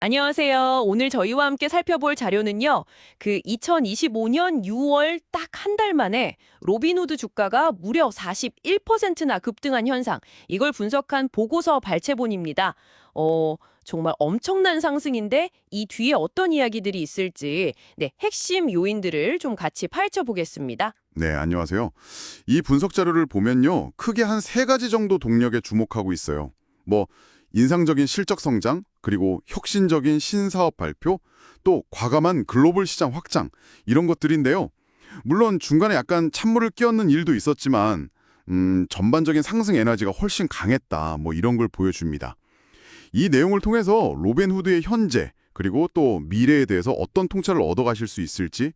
안녕하세요. 오늘 저희와 함께 살펴볼 자료는요. 2025년 6월 딱 한 달 만에 로빈후드 주가가 무려 41%나 급등한 현상. 이걸 분석한 보고서 발췌본입니다. 정말 엄청난 상승인데 이 뒤에 어떤 이야기들이 있을지 핵심 요인들을 좀 같이 파헤쳐 보겠습니다. 네, 안녕하세요. 이 분석 자료를 보면요. 크게 한 세 가지 정도 동력에 주목하고 있어요. 뭐 인상적인 실적 성장, 그리고 혁신적인 신사업 발표, 또 과감한 글로벌 시장 확장 이런 것들인데요. 물론 중간에 약간 찬물을 끼얹는 일도 있었지만 전반적인 상승 에너지가 훨씬 강했다. 뭐 이런 걸 보여줍니다. 이 내용을 통해서 로빈후드의 현재 그리고 또 미래에 대해서 어떤 통찰을 얻어가실 수 있을지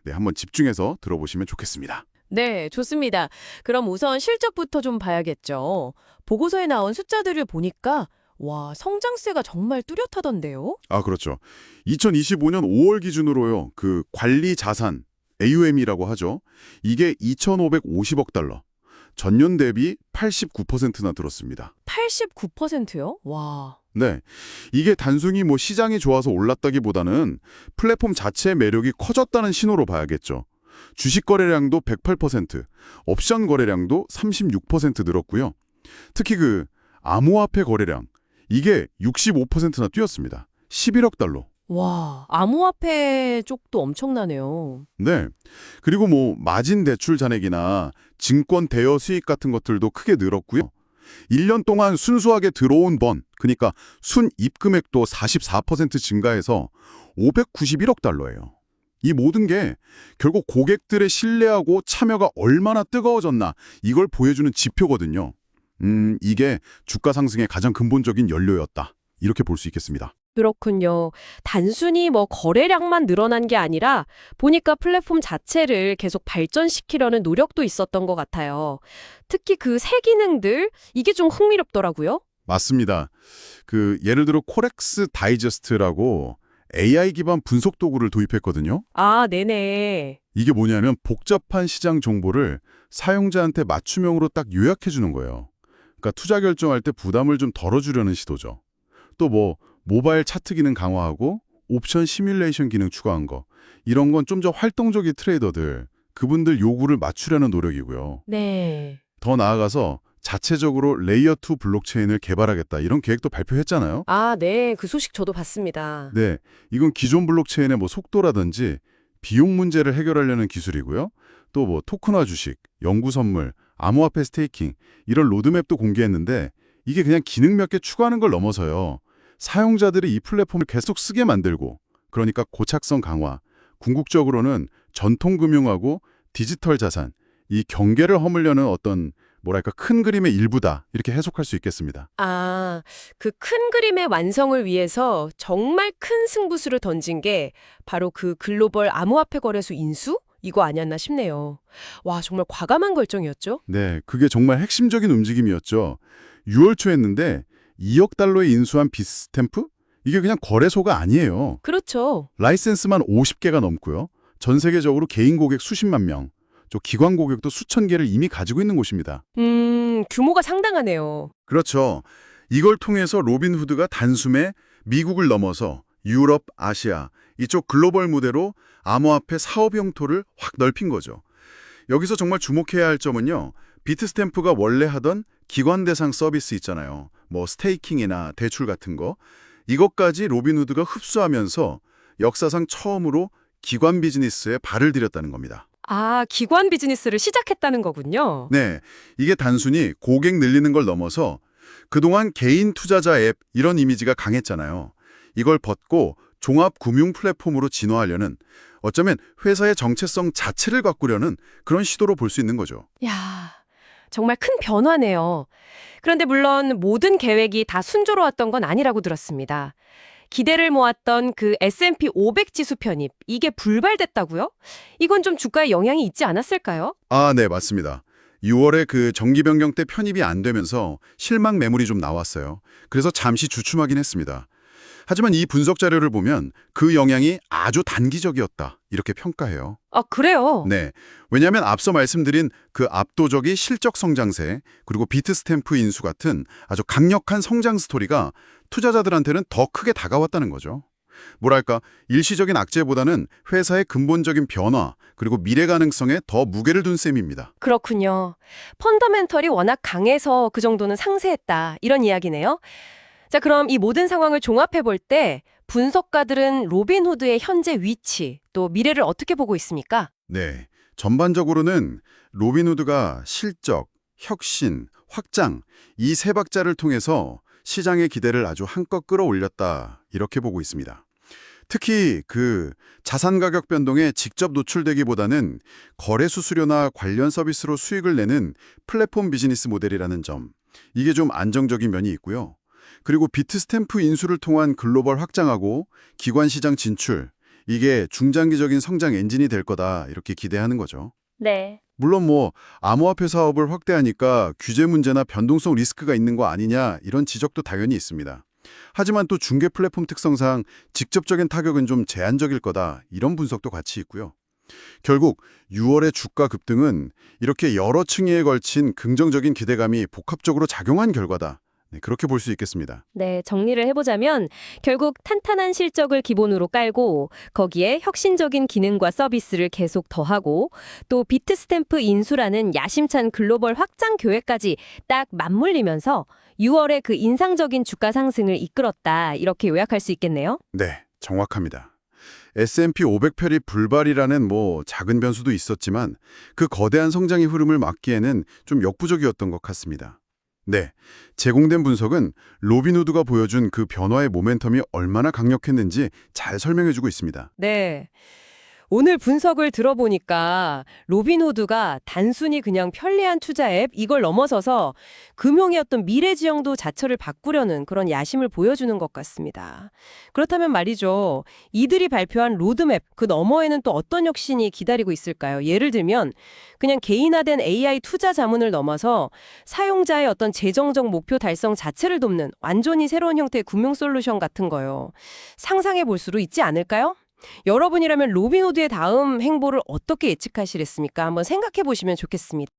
한번 집중해서 들어보시면 좋겠습니다. 네, 좋습니다. 그럼 우선 실적부터 좀 봐야겠죠. 보고서에 나온 숫자들을 보니까 와, 성장세가 정말 뚜렷하던데요? 아, 그렇죠. 2025년 5월 기준으로요. 그 관리 자산 AUM이라고 하죠. 이게 2,550억 달러. 전년 대비 89%나 들었습니다. 89%요? 와. 네. 이게 단순히 뭐 시장이 좋아서 올랐다기보다는 플랫폼 자체의 매력이 커졌다는 신호로 봐야겠죠. 주식 거래량도 108%, 옵션 거래량도 36% 늘었고요. 특히 그 암호화폐 거래량, 이게 65%나 뛰었습니다. 11억 달러. 와, 암호화폐 쪽도 엄청나네요. 네. 그리고 뭐 마진 대출 잔액이나 증권 대여 수익 같은 것들도 크게 늘었고요. 1년 동안 순수하게 들어온 번, 그러니까 순입 금액도 44% 증가해서 591억 달러예요. 이 모든 게 결국 고객들의 신뢰하고 참여가 얼마나 뜨거워졌나 이걸 보여주는 지표거든요. 이게 주가 상승의 가장 근본적인 연료였다. 이렇게 볼 수 있겠습니다. 그렇군요. 단순히 뭐 거래량만 늘어난 게 아니라 보니까 플랫폼 자체를 계속 발전시키려는 노력도 있었던 것 같아요. 특히 그 새 기능들, 이게 좀 흥미롭더라고요. 맞습니다. 그 예를 들어 코렉스 다이제스트라고 AI 기반 분석 도구를 도입했거든요. 아, 네네. 이게 뭐냐면 복잡한 시장 정보를 사용자한테 맞춤형으로 딱 요약해 주는 거예요. 그러니까 투자 결정할 때 부담을 좀 덜어주려는 시도죠. 또 뭐 모바일 차트 기능 강화하고 옵션 시뮬레이션 기능 추가한 거 이런 건 좀 더 활동적인 트레이더들 그분들 요구를 맞추려는 노력이고요. 네. 더 나아가서 자체적으로 레이어 2 블록체인을 개발하겠다 이런 계획도 발표했잖아요. 아, 네. 그 소식 저도 봤습니다. 네, 이건 기존 블록체인의 뭐 속도라든지 비용 문제를 해결하려는 기술이고요. 또 뭐 토큰화 주식, 연구 선물, 암호화폐 스테이킹 이런 로드맵도 공개했는데 이게 그냥 기능 몇 개 추가하는 걸 넘어서요. 사용자들이 이 플랫폼을 계속 쓰게 만들고 그러니까 고착성 강화, 궁극적으로는 전통금융하고 디지털 자산, 이 경계를 허물려는 어떤 뭐랄까 큰 그림의 일부다 이렇게 해석할 수 있겠습니다. 아, 그 큰 그림의 완성을 위해서 정말 큰 승부수를 던진 게 바로 그 글로벌 암호화폐 거래소 인수? 이거 아니었나 싶네요. 와, 정말 과감한 결정이었죠? 네, 그게 정말 핵심적인 움직임이었죠. 6월 초 했는데 2억 달러에 인수한 비스탬프? 이게 그냥 거래소가 아니에요. 그렇죠. 라이센스만 50개가 넘고요. 전 세계적으로 개인 고객 수십만 명, 또 기관 고객도 수천 개를 이미 가지고 있는 곳입니다. 규모가 상당하네요. 그렇죠. 이걸 통해서 로빈후드가 단숨에 미국을 넘어서 유럽, 아시아 이쪽 글로벌 무대로 암호화폐 사업 영토를 확 넓힌 거죠. 여기서 정말 주목해야 할 점은요. 비트스탬프가 원래 하던 기관 대상 서비스 있잖아요. 뭐 스테이킹이나 대출 같은 거. 이것까지 로빈후드가 흡수하면서 역사상 처음으로 기관 비즈니스에 발을 들였다는 겁니다. 아, 기관 비즈니스를 시작했다는 거군요. 네, 이게 단순히 고객 늘리는 걸 넘어서 그동안 개인 투자자 앱 이런 이미지가 강했잖아요. 이걸 벗고 종합 금융 플랫폼으로 진화하려는 어쩌면 회사의 정체성 자체를 바꾸려는 그런 시도로 볼 수 있는 거죠. 야, 정말 큰 변화네요. 그런데 물론 모든 계획이 다 순조로웠던 건 아니라고 들었습니다. 기대를 모았던 그 S&P 500 지수 편입, 이게 불발됐다고요? 이건 좀 주가에 영향이 있지 않았을까요? 아, 네, 맞습니다. 6월에 그 정기 변경 때 편입이 안 되면서 실망 매물이 좀 나왔어요. 그래서 잠시 주춤하긴 했습니다. 하지만 이 분석 자료를 보면 그 영향이 아주 단기적이었다. 이렇게 평가해요. 아, 그래요? 네. 왜냐하면 앞서 말씀드린 그 압도적인 실적 성장세, 그리고 비트스탬프 인수 같은 아주 강력한 성장 스토리가 투자자들한테는 더 크게 다가왔다는 거죠. 뭐랄까, 일시적인 악재보다는 회사의 근본적인 변화, 그리고 미래 가능성에 더 무게를 둔 셈입니다. 그렇군요. 펀더멘털이 워낙 강해서 그 정도는 상쇄했다. 이런 이야기네요. 자, 그럼 이 모든 상황을 종합해 볼 때 분석가들은 로빈후드의 현재 위치, 또 미래를 어떻게 보고 있습니까? 네. 전반적으로는 로빈후드가 실적, 혁신, 확장, 이 세 박자를 통해서 시장의 기대를 아주 한껏 끌어올렸다. 이렇게 보고 있습니다. 특히 그 자산 가격 변동에 직접 노출되기보다는 거래 수수료나 관련 서비스로 수익을 내는 플랫폼 비즈니스 모델이라는 점, 이게 좀 안정적인 면이 있고요. 그리고 비트스탬프 인수를 통한 글로벌 확장하고 기관 시장 진출, 이게 중장기적인 성장 엔진이 될 거다 이렇게 기대하는 거죠. 네. 물론 뭐 암호화폐 사업을 확대하니까 규제 문제나 변동성 리스크가 있는 거 아니냐 이런 지적도 당연히 있습니다. 하지만 또 중개 플랫폼 특성상 직접적인 타격은 좀 제한적일 거다 이런 분석도 같이 있고요. 결국 6월의 주가 급등은 이렇게 여러 층위에 걸친 긍정적인 기대감이 복합적으로 작용한 결과다. 네, 그렇게 볼 수 있겠습니다. 네, 정리를 해보자면 결국 탄탄한 실적을 기본으로 깔고 거기에 혁신적인 기능과 서비스를 계속 더하고 또 비트스탬프 인수라는 야심찬 글로벌 확장 계획까지 딱 맞물리면서 6월에 그 인상적인 주가 상승을 이끌었다. 이렇게 요약할 수 있겠네요. 네, 정확합니다. S&P 500편이 불발이라는 뭐 작은 변수도 있었지만 그 거대한 성장의 흐름을 막기에는 좀 역부족이었던 것 같습니다. 네, 제공된 분석은 로빈후드가 보여준 그 변화의 모멘텀이 얼마나 강력했는지 잘 설명해주고 있습니다. 네. 오늘 분석을 들어보니까 로빈후드가 단순히 그냥 편리한 투자 앱 이걸 넘어서서 금융의 어떤 미래지형도 자처를 바꾸려는 그런 야심을 보여주는 것 같습니다. 그렇다면 말이죠. 이들이 발표한 로드맵 그 너머에는 또 어떤 혁신이 기다리고 있을까요? 예를 들면 그냥 개인화된 AI 투자 자문을 넘어서 사용자의 어떤 재정적 목표 달성 자체를 돕는 완전히 새로운 형태의 금융 솔루션 같은 거요. 상상해 볼 수도 있지 않을까요? 여러분이라면 로빈후드의 다음 행보를 어떻게 예측하시겠습니까? 한번 생각해 보시면 좋겠습니다.